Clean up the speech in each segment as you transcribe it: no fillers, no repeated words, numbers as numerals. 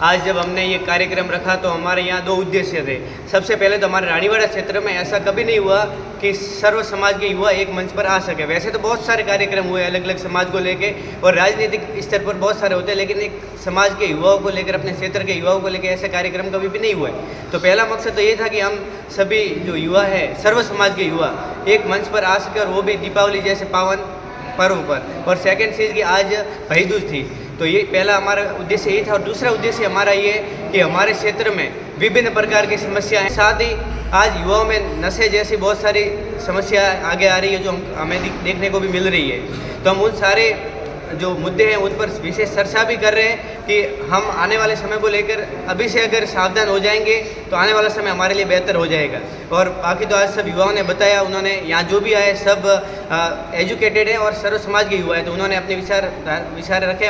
आज जब हमने ये कार्यक्रम रखा तो हमारे यहाँ दो उद्देश्य थे। सबसे पहले तो हमारे रानीवाड़ा क्षेत्र में ऐसा कभी नहीं हुआ कि सर्व समाज के युवा एक मंच पर आ सके। वैसे तो बहुत सारे कार्यक्रम हुए अलग अलग समाज को लेके और राजनीतिक स्तर पर बहुत सारे होते हैं, लेकिन एक समाज के युवाओं को लेकर, अपने क्षेत्र के युवाओं को लेकर ऐसे कार्यक्रम कभी भी नहीं हुए। तो पहला मकसद तो ये था कि हम सभी जो युवा है, सर्व समाज के युवा एक मंच पर आ सके, और वो भी दीपावली जैसे पावन पर्व पर। और सेकंड चीज़ कि आज भाई दूज थी, तो ये पहला हमारा उद्देश्य ये था। और दूसरा उद्देश्य हमारा ये कि हमारे क्षेत्र में विभिन्न प्रकार की समस्याएं, साथ ही आज युवाओं में नशे जैसी बहुत सारी समस्या आगे आ रही है जो हमें देखने को भी मिल रही है। तो हम उन सारे जो मुद्दे हैं उन पर विशेष चर्चा भी कर रहे हैं कि हम आने वाले समय को लेकर अभी से अगर सावधान हो जाएंगे तो आने वाला समय हमारे लिए बेहतर हो जाएगा। और बाकी तो आज सब युवाओं ने बताया, उन्होंने यहाँ जो भी आए सब एजुकेटेड है और सर्व समाज के युवा है, तो उन्होंने अपने विचार रखे।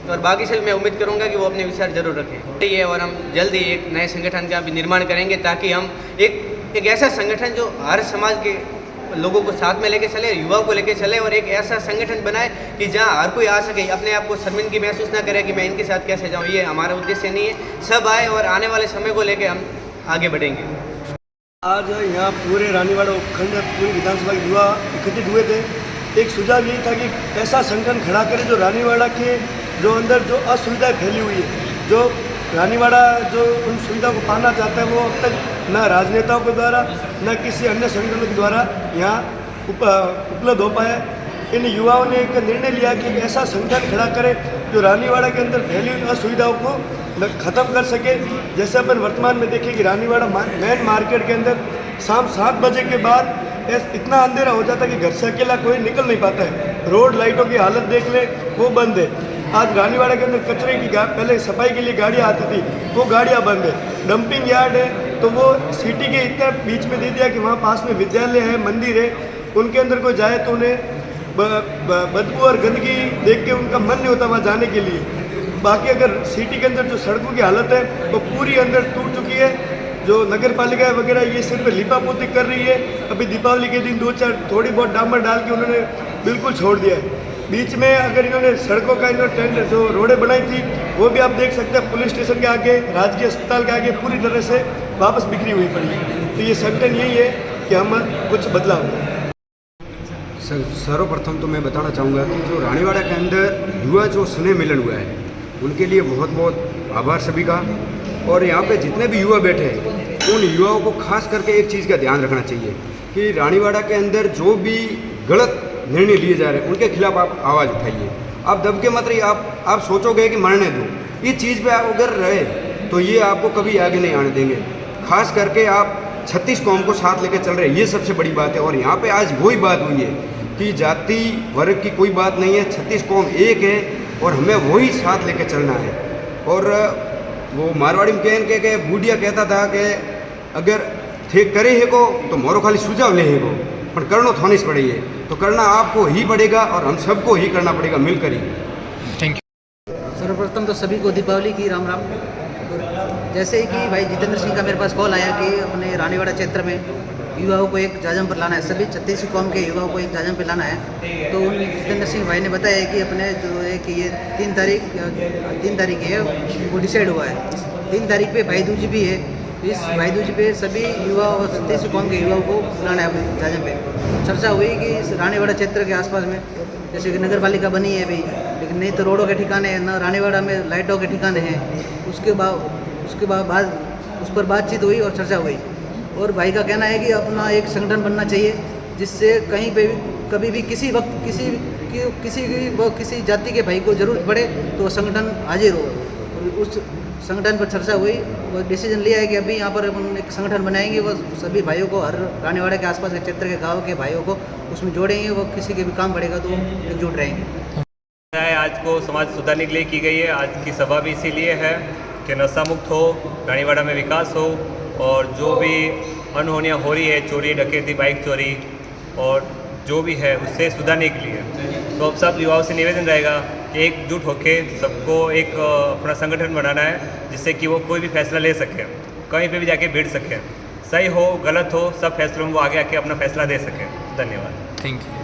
और बाकी से मैं उम्मीद करूंगा कि वो अपने विचार जरूर रखें ये, और हम जल्दी एक नए संगठन का भी निर्माण करेंगे ताकि हम एक ऐसा संगठन जो हर समाज के लोगों को साथ में लेके चले, युवाओं को लेके चले, और एक ऐसा संगठन बनाए कि जहां हर कोई आ सके, अपने आप को शर्मिंदगी महसूस ना करे कि मैं इनके साथ कैसे जाऊं। ये हमारा उद्देश्य नहीं है। सब आए और आने वाले समय को लेके हम आगे बढ़ेंगे। आज यहाँ पूरे रानीवाड़ा उपखंड पूरी विधानसभा के युवा एकत्रित हुए थे। एक सुझाव ये था कि ऐसा संगठन खड़ा करें जो रानीवाड़ा के जो अंदर जो असुविधाएं फैली हुई है, जो रानीवाड़ा जो उन सुविधा को पाना चाहता है, वो अब तक न राजनेताओं के द्वारा न किसी अन्य संगठनों के द्वारा यहाँ उपलब्ध हो पाया। इन युवाओं ने एक निर्णय लिया कि ऐसा संगठन खड़ा करें जो रानीवाड़ा के अंदर फैली हुई असुविधाओं को ख़त्म कर सके। जैसे अपन वर्तमान में देखें कि रानीवाड़ा मेन मार्केट के अंदर शाम 7 बजे के बाद इतना अंधेरा हो जाता है कि घर से अकेला कोई निकल नहीं पाता है। रोड लाइटों की हालत देख ले, वो बंद है। आज रानीवाड़ा के अंदर कचरे की पहले सफाई के लिए गाड़ियाँ आती थी, वो गाड़ियाँ बंद है। डंपिंग यार्ड है तो वो सिटी के इतना बीच में दे दिया कि वहाँ पास में विद्यालय है, मंदिर है, उनके अंदर कोई जाए तो उन्हें बदबू और गंदगी देख के उनका मन नहीं होता वहाँ जाने के लिए। बाकी अगर सिटी के अंदर जो सड़कों की हालत है वो पूरी अंदर टूट चुकी है। जो नगर पालिका वगैरह ये सिर्फ लिपापोती कर रही है। अभी दीपावली के दिन 2-4 थोड़ी बहुत डामर डाल के उन्होंने बिल्कुल छोड़ दिया है। बीच में अगर इन्होंने सड़कों का टेंडर जो रोडें बनाई थी वो भी आप देख सकते हैं, पुलिस स्टेशन के आगे, राजकीय अस्पताल के आगे पूरी तरह से वापस बिखरी हुई पड़ी है। तो ये संगठन यही है कि हम कुछ बदलाव करें। सर्वप्रथम तो मैं बताना चाहूँगा कि जो रानीवाड़ा के अंदर युवा जो स्नेह मिलन हुआ है उनके लिए बहुत बहुत आभार सभी का। और यहाँ पे जितने भी युवा बैठे हैं उन युवाओं को खास करके एक चीज़ का ध्यान रखना चाहिए कि रानीवाड़ा के अंदर जो भी गलत निर्णय लिए जा रहे हैं उनके खिलाफ आप आवाज़ उठाइए। आप दब के मत रहिए। आप सोचोगे कि मरने दो, ये चीज़ पे आप अगर रहे तो ये आपको कभी आगे नहीं आने देंगे। खास करके आप 36 कौम को साथ लेकर चल रहे हैं, ये सबसे बड़ी बात है। और यहाँ पे आज वही बात हुई है कि जाति वर्ग की कोई बात नहीं है, 36 कौम एक है और हमें वही साथ लेकर चलना है। और वो मारवाड़ी में के बूढ़िया कहता था कि अगर थे करे है को तो मोरो खाली सुझाव ले है को, पर करना थोड़ी पड़ी है, तो करना आपको ही पड़ेगा और हम सबको ही करना पड़ेगा मिलकर ही। Thank you. सर्वप्रथम तो सभी को दीपावली की राम राम। जैसे कि भाई जितेंद्र सिंह का मेरे पास कॉल आया कि अपने रानीवाड़ा क्षेत्र में युवाओं को एक जाजम पर लाना है, सभी 36 कौम के युवाओं को एक जाजम पर लाना है। तो उन जितेंद्र सिंह भाई ने बताया कि अपने जो है कि ये 3 तारीख है वो डिसाइड हुआ है। 3 तारीख पे भाई दूज भी है। इस भाई दूज पे सभी युवा और 36 कौम के युवाओं को बुलाना है अपने जाजम पे। चर्चा हुई कि इस रानीवाड़ा क्षेत्र के आसपास में जैसे कि नगर पालिका बनी है अभी, लेकिन नहीं तो रोडों के ठिकाने हैं, न रानीवाड़ा में लाइटों के ठिकाने हैं। उसके बाद उस पर बातचीत हुई और चर्चा हुई। और भाई का कहना है कि अपना एक संगठन बनना चाहिए जिससे कहीं पे भी कभी भी किसी वक्त किसी जाति के भाई को ज़रूरत पड़े तो संगठन हाजिर हो। और उस संगठन पर चर्चा हुई और डिसीजन लिया है कि अभी यहाँ पर हम एक संगठन बनाएंगे। वो सभी भाइयों को, हर रानीवाड़ा के आसपास के क्षेत्र के गाँव के भाइयों को उसमें जोड़ेंगे। वो किसी के भी काम पड़ेगा तो एकजुट रहेंगे। आज को समाज सुधारने के लिए की गई है। आज की सभा भी इसीलिए है कि नशा मुक्त हो, रानीवाड़ा में विकास हो, और जो भी अनहोनियाँ हो रही है, चोरी डकैती, बाइक चोरी और जो भी है उससे सुधारने के लिए। तो अब सब युवाओं से निवेदन रहेगा कि एकजुट होकर सबको एक अपना संगठन बनाना है जिससे कि वो कोई भी फैसला ले सके, कहीं पे भी जाके भिड़ सके, सही हो गलत हो सब फैसलों में वो आगे आके अपना फैसला दे सके। धन्यवाद। Thank you.